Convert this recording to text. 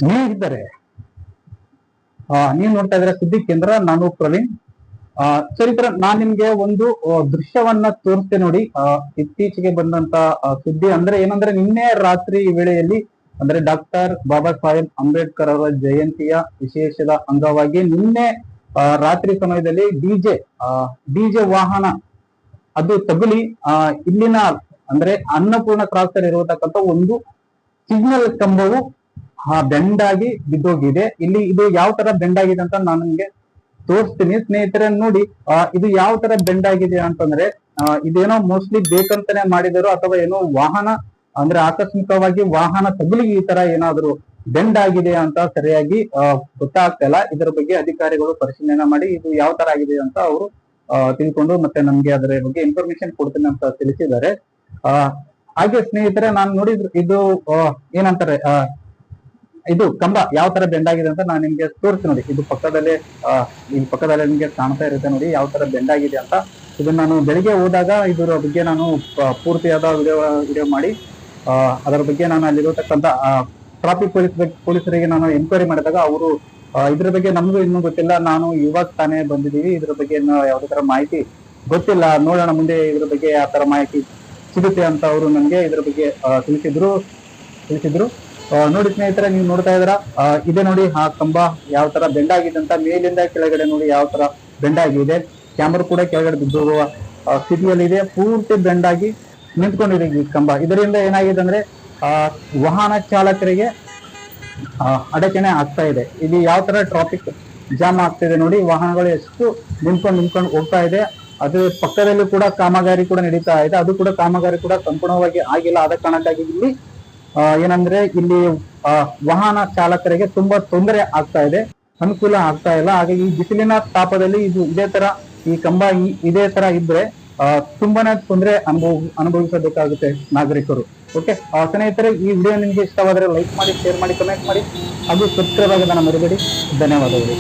ಸ್ನೇಹಿತರೆ, ನೀವ್ ನೋಡ್ತಾ ಇದ್ರೆ ಸುದ್ದಿ ಕೇಂದ್ರ. ನಾನು ಪ್ರವೀಣ್. ಸರಿತರ ನಾನ್ ನಿಮ್ಗೆ ಒಂದು ದೃಶ್ಯವನ್ನ ತೋರಿಸ್ತೇನೆ ನೋಡಿ. ಇತ್ತೀಚೆಗೆ ಬಂದಂತ ಸುದ್ದಿ ಅಂದ್ರೆ ಏನಂದ್ರೆ, ನಿನ್ನೆ ರಾತ್ರಿ ವೇಳೆಯಲ್ಲಿ ಅಂದ್ರೆ ಡಾಕ್ಟರ್ ಬಾಬಾ ಸಾಹೇಬ್ ಅಂಬೇಡ್ಕರ್ ಅವರ ಜಯಂತಿಯ ವಿಶೇಷದ ಅಂಗವಾಗಿ ನಿನ್ನೆ ರಾತ್ರಿ ಸಮಯದಲ್ಲಿ ಡಿಜೆ ವಾಹನ ಅದು ತಗುಲಿ ಇಲ್ಲಿನ ಅಂದ್ರೆ ಅನ್ನಪೂರ್ಣ ಕ್ರಾಸ್ ಅಲ್ಲಿ ಇರತಕ್ಕಂಥ ಒಂದು ಸಿಗ್ನಲ್ ಕಂಬವು ಬೆಂಡಾಗಿ ಬಿದ್ದೋಗಿದೆ. ಇಲ್ಲಿ ಇದು ಯಾವ ತರ ಬೆಂಡಾಗಿದೆ ಅಂತ ನಾನು ನಿಮ್ಗೆ ತೋರಿಸ್ತೀನಿ ಸ್ನೇಹಿತರೆ. ನೋಡಿ, ಇದು ಯಾವ ತರ ಬೆಂಡಾಗಿದೆ ಅಂತಂದ್ರೆ, ಇದೇನೋ ಮೋಸ್ಟ್ಲಿ ಬೇಕಂತಾನೆ ಮಾಡಿದರು ಅಥವಾ ಏನೋ ವಾಹನ ಅಂದ್ರೆ ಆಕಸ್ಮಿಕವಾಗಿ ವಾಹನ ತಗುಲಿ ಈ ತರ ಏನಾದ್ರು ಬೆಂಡಾಗಿದೆ ಅಂತ ಸರಿಯಾಗಿ ಗೊತ್ತಾಗ್ತಾ ಇಲ್ಲ. ಇದರ ಬಗ್ಗೆ ಅಧಿಕಾರಿಗಳು ಪರಿಶೀಲನೆ ಮಾಡಿ ಇದು ಯಾವ ತರ ಆಗಿದೆ ಅಂತ ಅವರು ತಿಳ್ಕೊಂಡು ಮತ್ತೆ ನಮ್ಗೆ ಅದರ ಬಗ್ಗೆ ಇನ್ಫಾರ್ಮೇಶನ್ ಕೊಡ್ತೀನಿ ಅಂತ ತಿಳಿಸಿದ್ದಾರೆ. ಹಾಗೆ ಸ್ನೇಹಿತರೆ, ನಾನು ನೋಡಿದ್ರು ಇದು ಏನಂತಾರೆ, ಇದು ಕಂಬ ಯಾವ ತರ ಬೆಂಡಾಗಿದೆ ಅಂತ ನಾನು ನಿಮ್ಗೆ ತೋರಿಸ್ತೀನಿ ನೋಡಿ. ಇದು ಪಕ್ಕದಲ್ಲೇ ನಿಮ್ಗೆ ಕಾಣ್ತಾ ಇರುತ್ತೆ ನೋಡಿ ಯಾವ ತರ ಬೆಂಡಾಗಿದೆ ಅಂತ. ಇದನ್ನ ನಾನು ಬೆಳಿಗ್ಗೆ ಹೋದಾಗ ಇದರ ಬಗ್ಗೆ ನಾನು ಪೂರ್ತಿಯಾದ ವಿಡಿಯೋ ಮಾಡಿ ಅದರ ಬಗ್ಗೆ ನಾನು ಅಲ್ಲಿರತಕ್ಕಂಥ ಟ್ರಾಫಿಕ್ ಪೊಲೀಸರಿಗೆ ನಾನು ಎನ್ಕ್ವೈರಿ ಮಾಡಿದಾಗ ಅವರು ಇದ್ರ ಬಗ್ಗೆ ನಮಗೂ ಇನ್ನೂ ಗೊತ್ತಿಲ್ಲ, ನಾನು ಇವಾಗ ತಾನೇ ಬಂದಿದ್ದೀವಿ, ಇದ್ರ ಬಗ್ಗೆ ಯಾವುದೇ ತರ ಮಾಹಿತಿ ಗೊತ್ತಿಲ್ಲ, ನೋಡೋಣ ಮುಂದೆ ಇದ್ರ ಬಗ್ಗೆ ಯಾವ ತರ ಮಾಹಿತಿ ಸಿಗುತ್ತೆ ಅಂತ ಅವರು ನನಗೆ ಇದ್ರ ಬಗ್ಗೆ ತಿಳಿಸಿದ್ರು. ನೋಡಿ ಸ್ನೇಹಿತರೆ, ನೀವು ನೋಡ್ತಾ ಇದ್ರ ಇದೆ ನೋಡಿ ಆ ಕಂಬ ಯಾವ ತರ ಬೆಂಡಾಗಿದೆ ಅಂತ. ಮೇಲಿಂದ ಕೆಳಗಡೆ ನೋಡಿ ಯಾವ ತರ ಬೆಂಡಾಗಿದೆ. ಕ್ಯಾಮರಾ ಕೂಡ ಕೆಳಗಡೆ ಬಿದ್ದೋಗುವ ಸ್ಥಿತಿಯಲ್ಲಿ ಇದೆ. ಪೂರ್ತಿ ಬೆಂಡಾಗಿ ನಿಂತ್ಕೊಂಡಿದೆ ಈ ಕಂಬ. ಇದರಿಂದ ಏನಾಗಿದೆ ಅಂದ್ರೆ ವಾಹನ ಚಾಲಕರಿಗೆ ಅಡಚಣೆ ಆಗ್ತಾ ಇದೆ. ಇಲ್ಲಿ ಯಾವ ತರ ಟ್ರಾಫಿಕ್ ಜಾಮ್ ಆಗ್ತಿದೆ ನೋಡಿ. ವಾಹನಗಳು ಎಷ್ಟು ನಿಂತ್ಕೊಂಡು ಹೋಗ್ತಾ ಇದೆ. ಅದ್ರ ಪಕ್ಕದಲ್ಲಿ ಕೂಡ ಕಾಮಗಾರಿ ಕೂಡ ನಡೀತಾ ಇದೆ. ಅದು ಕೂಡ ಕಾಮಗಾರಿ ಕೂಡ ಸಂಪೂರ್ಣವಾಗಿ ಆಗಿಲ್ಲ. ಆದ ಕಾರಣಕ್ಕಾಗಿ ಇಲ್ಲಿ ಏನಂದ್ರೆ ಇಲ್ಲಿ ವಾಹನ ಚಾಲಕರಿಗೆ ತುಂಬಾ ತೊಂದರೆ ಆಗ್ತಾ ಇದೆ, ಅನುಕೂಲ ಆಗ್ತಾ ಇಲ್ಲ. ಹಾಗಾಗಿ ಈ ಬಿಸಿಲಿನ ತಾಪದಲ್ಲಿ ಈ ಕಂಬ ಇದೇ ತರ ಇದ್ರೆ ತುಂಬಾನೇ ತೊಂದರೆ ಅನುಭವಿಸಬೇಕಾಗುತ್ತೆ ನಾಗರಿಕರು. ಓಕೆ ಸ್ನೇಹಿತರೆ, ಈ ವಿಡಿಯೋ ನಿಮ್ಗೆ ಇಷ್ಟವಾದರೆ ಲೈಕ್ ಮಾಡಿ, ಶೇರ್ ಮಾಡಿ, ಕಮೆಂಟ್ ಮಾಡಿ ಹಾಗೂ ಸಬ್ಸ್ಕ್ರೈಬ್ ಆಗೋದನ್ನ ಮರಿಬೇಡಿ. ಧನ್ಯವಾದಗಳು.